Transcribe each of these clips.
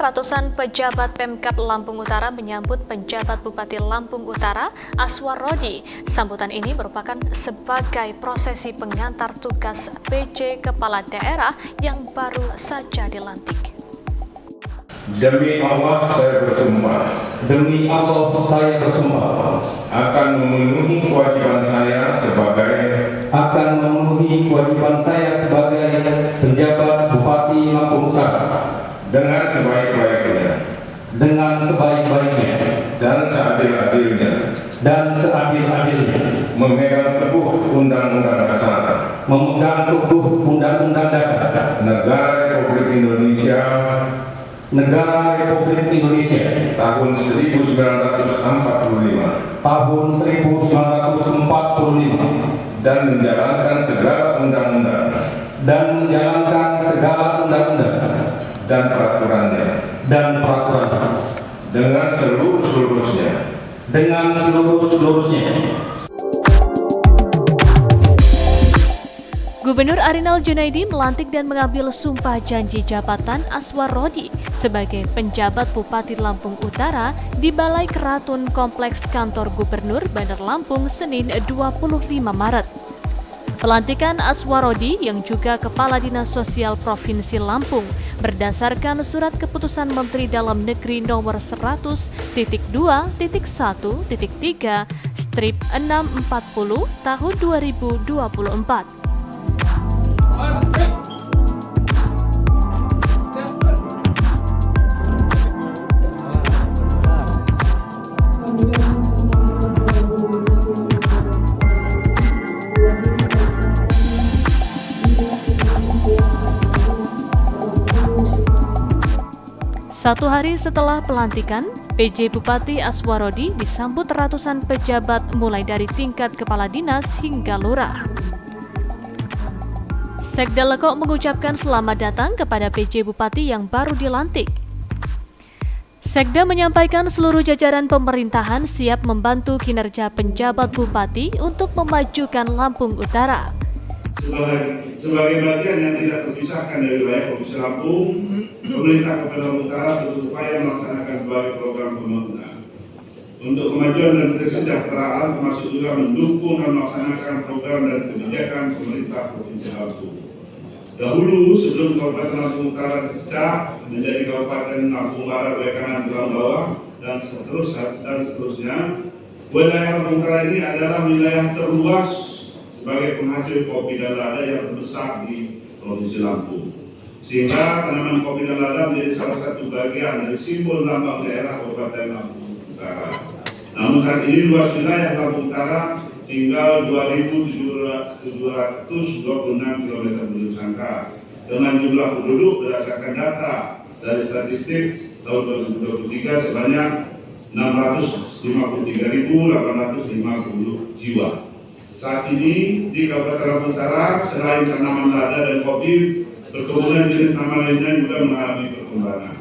ratusan pejabat Pemkab Lampung Utara menyambut penjabat Bupati Lampung Utara, Aswar Rodi. Sambutan ini merupakan sebagai prosesi pengantar tugas PJ Kepala Daerah yang baru saja dilantik. Demi Allah saya bersumpah. Demi Allah saya bersumpah. Akan memenuhi kewajiban saya sebagai penjabat Bupati Lampung Utara dengan sebaik-baiknya dan seadil-adilnya memegang teguh Undang-Undang Dasar Negara Republik Indonesia tahun 1945 dan menjalankan segala undang-undang dan peraturannya dengan seluruh-seluruhnya. Gubernur Arinal Junaidi melantik dan mengambil sumpah janji jabatan Aswar Rodi sebagai penjabat Bupati Lampung Utara di Balai Keratun Kompleks Kantor Gubernur Bandar Lampung Senin 25 Maret. Pelantikan Aswar Rodi yang juga Kepala Dinas Sosial Provinsi Lampung berdasarkan Surat Keputusan Menteri Dalam Negeri Nomor 100.2.3/640 tahun 2024. Satu hari setelah pelantikan, PJ Bupati Aswar Rodi disambut ratusan pejabat mulai dari tingkat kepala dinas hingga lurah. Sekda Lekok mengucapkan selamat datang kepada PJ Bupati yang baru dilantik. Sekda menyampaikan seluruh jajaran pemerintahan siap membantu kinerja penjabat Bupati untuk memajukan Lampung Utara. Sebagai bagian yang tidak terpisahkan dari wilayah Provinsi Lampung, pemerintah Kabupaten Lampung Utara terus berupaya melaksanakan berbagai program pembangunan untuk kemajuan dan kesejahteraan, termasuk juga mendukung dan melaksanakan program dan kebijakan pemerintah Provinsi Lampung. Dahulu sebelum Kabupaten Lampung Utara dipecah menjadi Kabupaten Lampung Barat, Baik Kanan, Tulang Bawah dan seterusnya, wilayah Lampung Utara ini adalah wilayah terluas sebagai penghasil kopi dan lada yang terbesar di Provinsi Lampung. Sehingga tanaman kopi dan lada menjadi salah satu bagian dari simbol lambang daerah Kabupaten Lampung Utara. Namun saat ini luas wilayah Lampung Utara tinggal 2.726 km persegi dengan jumlah penduduk berdasarkan data dari statistik tahun 2023 sebanyak 653.850 jiwa. Saat ini di Kabupaten Lampung Utara selain tanaman lada dan kopi, perkebunan jenis tanaman lainnya juga mengalami perkembangan.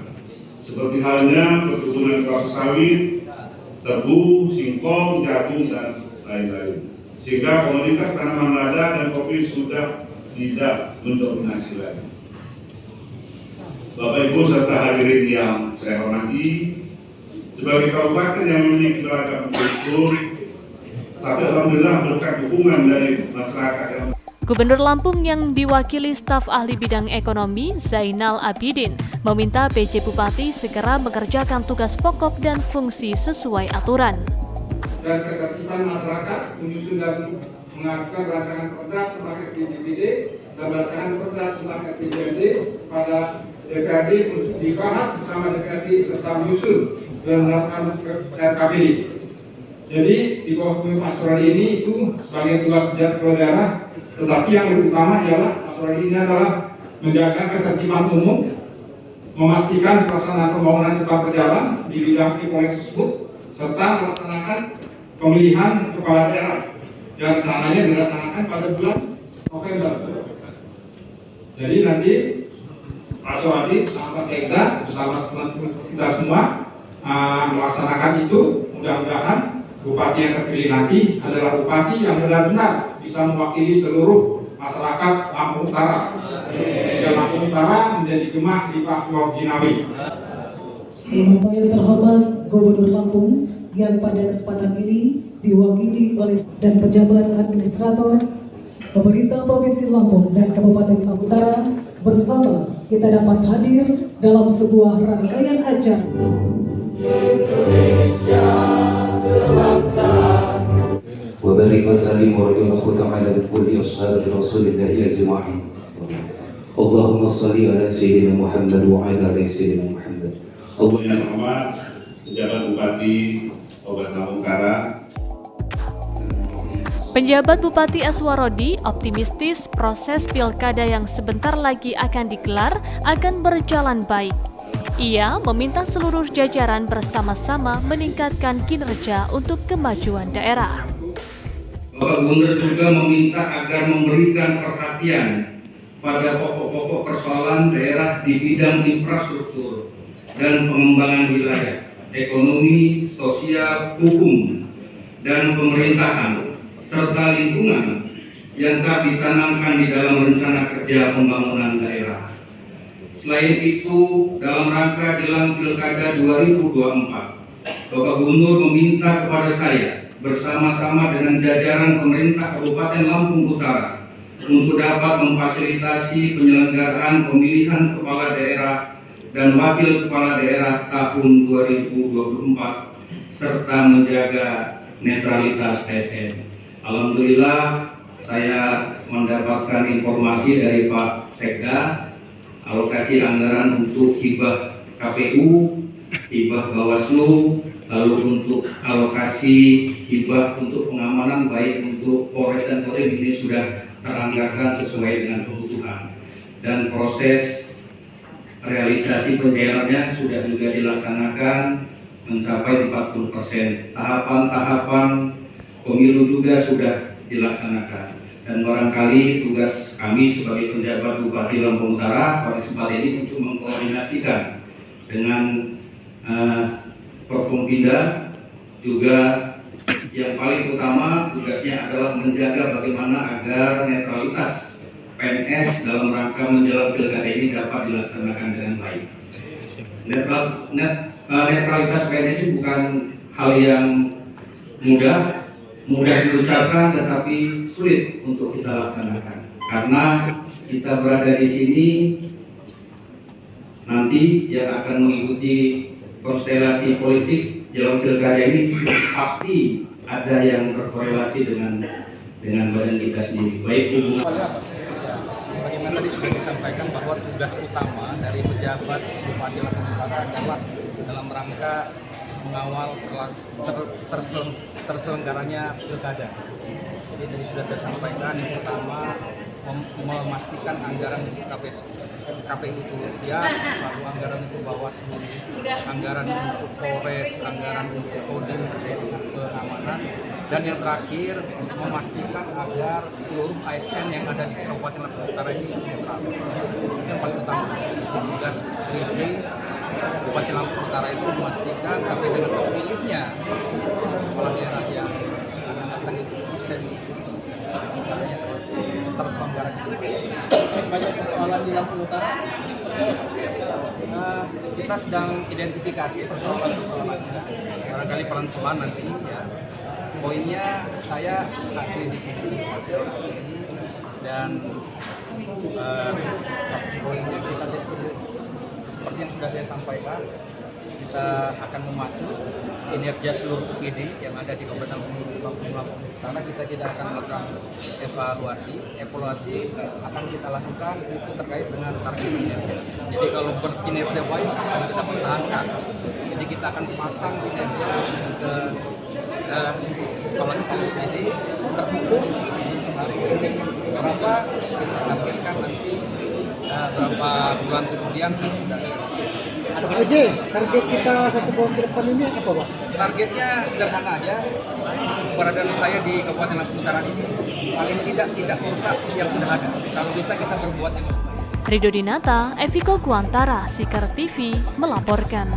Seperti halnya perkebunan kelapa sawit, tebu, singkong, jagung dan lain-lain. Sehingga komoditas tanaman lada dan kopi sudah tidak mendominasi lagi. Bapak Ibu serta hadirin yang saya hormati, sebagai kabupaten yang memiliki beragam kultur, tapi alhamdulillah berkat dukungan dari masyarakat yang Gubernur Lampung yang diwakili staf ahli bidang ekonomi Zainal Abidin meminta PJ Bupati segera mengerjakan tugas pokok dan fungsi sesuai aturan. Dan ketertiban masyarakat menyusun dan mengajukan rancangan perda tentang RPJMD dan rancangan perda tentang RPJMD pada DPRD untuk dibahas bersama DPRD serta menyusun dan melakukan RKPD. Jadi di bawah Mas Rodi ini itu sebagai tugas penjabat kepala daerah, tetapi yang lebih utama adalah Mas Rodi ini adalah menjaga ketertiban umum, memastikan pelaksanaan pembangunan tetap berjalan di bidang proyek tersebut, serta melaksanakan pemilihan kepala daerah yang rencananya dilaksanakan pada bulan November. Jadi nanti Mas Rodi bersama Pak Sekda bersama kita semua melaksanakan itu. Mudah-mudahan Bupati yang terpilih nanti adalah Bupati yang benar-benar bisa mewakili seluruh masyarakat Lampung Utara. Dan Lampung Utara menjadi gemah di Papua Jinawi. Selanjutnya yang terhormat Gubernur Lampung yang pada kesempatan ini diwakili oleh dan pejabat administrator pemerintah Provinsi Lampung dan Kabupaten Lampung Utara bersama kita dapat hadir dalam sebuah rangkaian acara. Indonesia berbangsa. وبارك وسلم وبارك على كل أصحاب رسول الله أجمعين. اللهم صل على سيدنا محمد وعلى آل سيدنا محمد. Yang hormat pejabat Bupati Kabupaten Lampung Utara. Penjabat Bupati Aswarodi optimistis proses pilkada yang sebentar lagi akan digelar akan berjalan baik. Ia meminta seluruh jajaran bersama-sama meningkatkan kinerja untuk kemajuan daerah. Bapak Gubernur juga meminta agar memberikan perhatian pada pokok-pokok persoalan daerah di bidang infrastruktur dan pengembangan wilayah, ekonomi, sosial, hukum, dan pemerintahan, serta lingkungan yang telah dicanangkan di dalam rencana kerja pembangunan daerah. Selain itu, dalam rangka jelang Pilkada 2024, Bapak Gubernur meminta kepada saya bersama-sama dengan jajaran pemerintah Kabupaten Lampung Utara untuk dapat memfasilitasi penyelenggaraan pemilihan kepala daerah dan wakil kepala daerah tahun 2024 serta menjaga netralitas ASN. Alhamdulillah saya mendapatkan informasi dari Pak Sekda alokasi anggaran untuk hibah KPU, hibah Bawaslu, lalu untuk alokasi hibah untuk pengamanan baik untuk Polres dan Kodim ini sudah teranggarkan sesuai dengan kebutuhan dan proses realisasi pencairannya sudah juga dilaksanakan mencapai 40%. Tahapan-tahapan pemilu juga sudah dilaksanakan dan barangkali tugas kami sebagai penjabat Bupati Lampung Utara pada kesempatan ini untuk mengkoordinasikan dengan Forkompinda juga yang paling utama tugasnya adalah menjaga bagaimana agar netralitas PNS dalam rangka menjelang pilkada ini dapat dilaksanakan dengan baik. Netralitas PNS itu bukan hal yang mudah diucapkan tetapi sulit untuk kita laksanakan karena kita berada di sini nanti yang akan mengikuti konstelasi politik jelang pilkada ini pasti ada yang berkorelasi dengan badan kita sendiri. Baik hubungan. Bagaimana tadi sudah disampaikan bahwa tugas utama dari pejabat Bupati Lampung Utara adalah dalam rangka mengawal terselenggaranya pilkada. Jadi tadi sudah saya sampaikan yang pertama memastikan anggaran KPU itu siap, lalu anggaran untuk Bawaslu, anggaran untuk Polres, anggaran untuk Kodim terkait dengan pengamanan, dan yang terakhir memastikan agar seluruh ASN yang ada di Kabupaten Lampung Utara ini netral. Yang paling utama tugas DJ Bupati Lampung Utara itu memastikan sampai dengan terpilihnya kepala daerah yang akan datang itu proses terselenggaranya. Banyak persoalan di Lampung Utara. Kita sedang identifikasi persoalan-persoalannya. Barangkali pelan-pelan nanti ya. Poinnya saya asli di sini, dan poinnya kita seperti yang sudah saya sampaikan, kita akan memacu kinerja seluruh UGD yang ada di Kabupaten Lampung karena kita tidak akan melakukan evaluasi akan kita lakukan itu terkait dengan target kinerja. Jadi kalau berkinerja baik akan kita pertahankan. Jadi kita akan pasang kinerja ke kepala UGD terukur hari ini berapa kita targetkan nanti berapa bulan kemudian sudah. Pak Haji, target kita 1 tahun ke depan ini apa Pak? Targetnya sederhana aja. Keberadaan saya di Kabupaten Lampung Utara ini paling tidak merusak yang sudah ada. Kalau bisa kita berbuat yang lebih baik. Ridho Dinata, Eviko Kuantara, Sikar TV melaporkan.